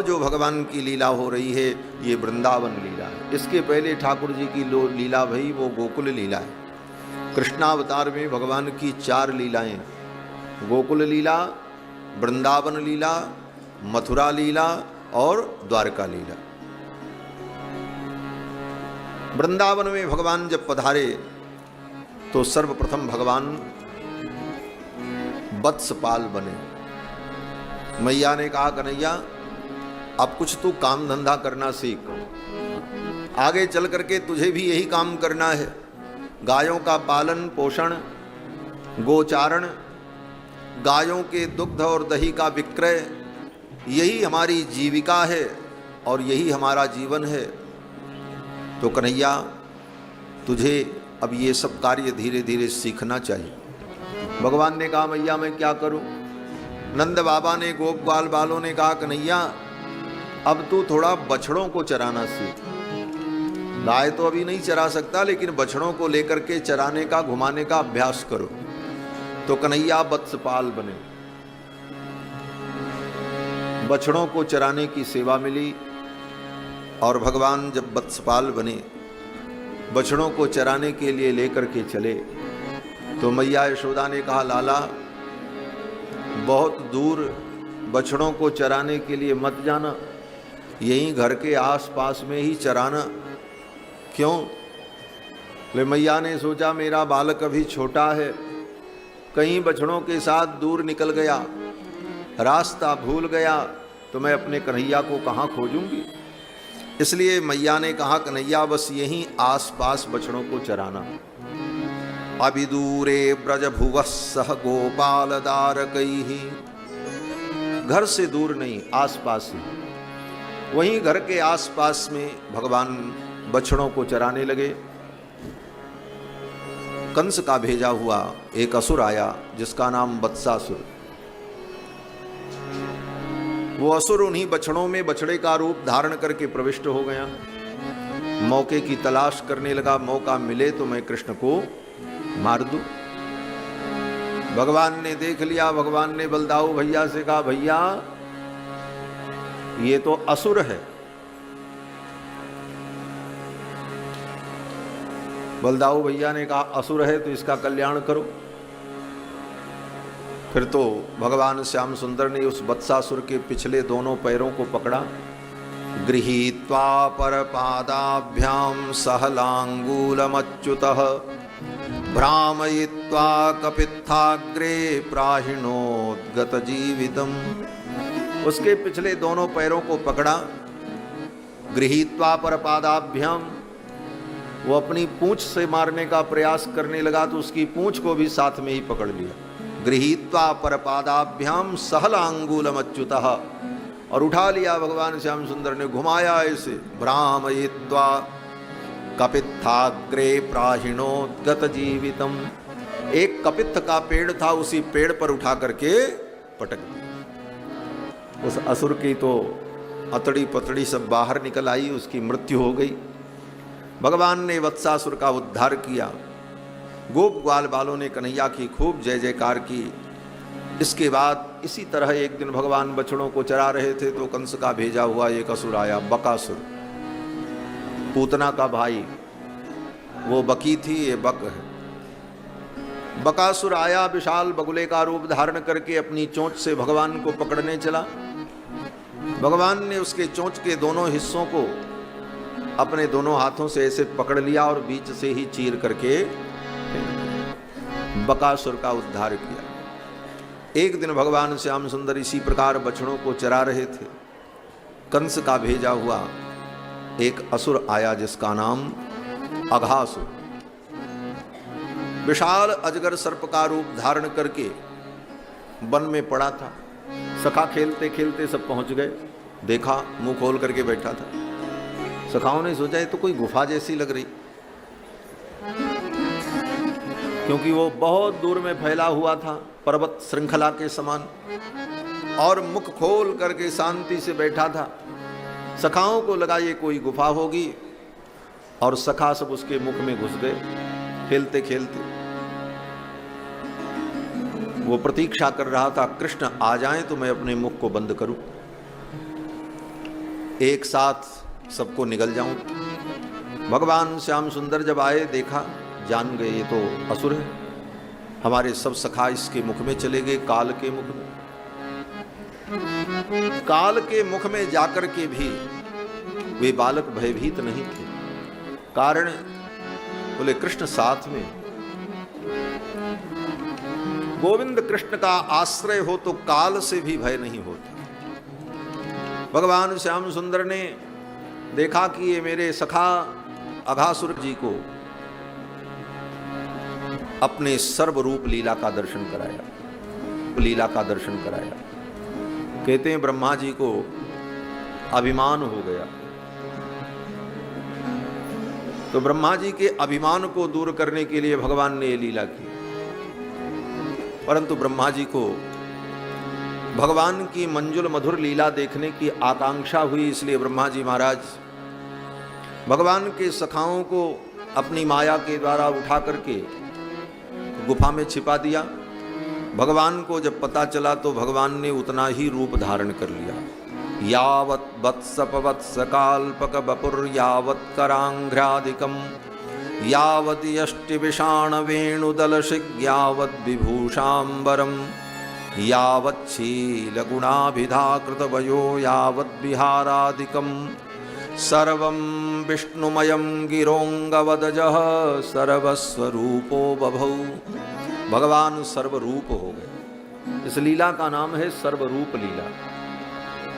जो भगवान की लीला हो रही है ये वृंदावन लीला है। इसके पहले ठाकुर जी की लीला भई वो गोकुल लीला है। कृष्णावतार में भगवान की 4 लीलाएं, गोकुल लीला, वृंदावन लीला, मथुरा लीला और द्वारका लीला। वृंदावन में भगवान जब पधारे तो सर्वप्रथम भगवान वत्सपाल बने। मैया ने कहा कन्हैया अब कुछ तू काम धंधा करना सीख, आगे चल करके तुझे भी यही काम करना है। गायों का पालन पोषण, गोचारण, गायों के दुग्ध और दही का विक्रय, यही हमारी जीविका है और यही हमारा जीवन है। तो कन्हैया तुझे अब ये सब कार्य धीरे धीरे सीखना चाहिए। भगवान ने कहा मैया मैं क्या करूं? नंद बाबा ने, गोप ग्वाल बालों ने कहा कन्हैया अब तू थोड़ा बछड़ों को चराना सीख। गाय तो अभी नहीं चरा सकता, लेकिन बछड़ों को लेकर के चराने का, घुमाने का अभ्यास करो। तो कन्हैया वत्सपाल बने, बछड़ों को चराने की सेवा मिली। और भगवान जब वत्सपाल बने, बछड़ों को चराने के लिए लेकर के चले, तो मैया यशोदा ने कहा लाला बहुत दूर बछड़ों को चराने के लिए मत जाना, यहीं घर के आसपास में ही चराना। क्यों? ले मैया ने सोचा मेरा बालक अभी छोटा है, कहीं बछड़ों के साथ दूर निकल गया, रास्ता भूल गया तो मैं अपने कन्हैया को कहाँ खोजूंगी। इसलिए मैया ने कहा कन्हैया बस यहीं आसपास बछड़ों को चराना। अभिदूरे ब्रज भुवः सह गोपाल दारकैहि, घर से दूर नहीं, आसपास ही, वहीं घर के आसपास में भगवान बछड़ों को चराने लगे। कंस का भेजा हुआ एक असुर आया जिसका नाम वत्सासुर। वो असुर उन्हीं बछड़ों में बछड़े का रूप धारण करके प्रविष्ट हो गया। मौके की तलाश करने लगा, मौका मिले तो मैं कृष्ण को मार दूं। भगवान ने देख लिया, भगवान ने बलदाऊ भैया से कहा भैया ये तो असुर है। बलदाऊ भैया ने कहा असुर है तो इसका कल्याण करो। फिर तो भगवान श्याम सुंदर ने उस वत्सासुर के पिछले दोनों पैरों को पकड़ा, गृहीत्वा परपादाभ्याम सहलांगूलमच्युतः भ्रामयित्वा कपित्थाग्रे प्राहिणोद्गत जीवितम। उसके पिछले दोनों पैरों को पकड़ा, गृहीत्वा परपादाभ्याम, वो अपनी पूंछ से मारने का प्रयास करने लगा तो उसकी पूंछ को भी साथ में ही पकड़ लिया। गृहीत्वा परपादाभ्याम सहलांगूलमच्युतः, और उठा लिया भगवान श्याम सुंदर ने, घुमाया ऐसे, भ्रामयित्वा कपित्थाग्रे प्राहिणोद्गत जीवितम। एक कपित्थ का पेड़ था, उसी पेड़ पर उठा करके पटक दिया। उस असुर की तो अतड़ी पतड़ी सब बाहर निकल आई, उसकी मृत्यु हो गई। भगवान ने वत्सासुर का उद्धार किया। गोप ग्वाल बालों ने कन्हैया की खूब जय जयकार की। इसके बाद इसी तरह एक दिन भगवान बछड़ों को चरा रहे थे तो कंस का भेजा हुआ एक असुर आया, बकासुर, पूतना का भाई। वो बकी थी, ये बक है। बकासुर आया, विशाल बगुले का रूप धारण करके अपनी चोंच से भगवान को पकड़ने चला। भगवान ने उसके चोंच के दोनों हिस्सों को अपने दोनों हाथों से ऐसे पकड़ लिया और बीच से ही चीर करके बकासुर का उद्धार किया। एक दिन भगवान श्याम सुंदर इसी प्रकार बछड़ों को चरा रहे थे। कंस का भेजा हुआ एक असुर आया जिसका नाम अघासुर। विशाल अजगर सर्प का रूप धारण करके वन में पड़ा था। सखा खेलते खेलते सब पहुंच गए, देखा मुंह खोल करके बैठा था। सखाओं ने सोचा ये तो कोई गुफा जैसी लग रही, क्योंकि वो बहुत दूर में फैला हुआ था, पर्वत श्रृंखला के समान, और मुख खोल करके शांति से बैठा था। सखाओं को लगा ये कोई गुफा होगी, और सखा सब उसके मुख में घुस गए खेलते खेलते। वो प्रतीक्षा कर रहा था कृष्ण आ जाएं तो मैं अपने मुख को बंद करूं। एक साथ सबको निगल जाऊं। भगवान श्याम सुंदर जब आए, देखा, जान गए ये तो असुर है। हमारे सब सखा इसके मुख में चले गए, काल के मुख में। काल के मुख में जाकर के भी वे बालक भयभीत नहीं थे। कारण बोले कृष्ण साथ में। गोविंद कृष्ण का आश्रय हो तो काल से भी भय नहीं होता। भगवान श्याम सुंदर ने देखा कि ये मेरे सखा अघासुर जी को अपने सर्वरूप लीला का दर्शन कराया, लीला का दर्शन कराया। कहते हैं ब्रह्मा जी को अभिमान हो गया, तो ब्रह्मा जी के अभिमान को दूर करने के लिए भगवान ने ये लीला की। परंतु ब्रह्मा जी को भगवान की मंजुल मधुर लीला देखने की आकांक्षा हुई, इसलिए ब्रह्मा जी महाराज भगवान के सखाओं को अपनी माया के द्वारा उठा करके गुफा में छिपा दिया। भगवान को जब पता चला तो भगवान ने उतना ही रूप धारण कर लिया। यावत् वत्सपवत्स काल्पक बपुर यावत् करांघ्रादिकम यावत् यष्टि विषाण वेणुदलशिग यावत् विभूषाम्बरम यावत् शील गुणाभिधाकृत वयो यावत् विहारादिकम सर्वं विष्णुमयं गिरोंगवदजः सर्वस्वरूपो बभौ। भगवान सर्वरूप हो गए। इस लीला का नाम है सर्वरूप लीला।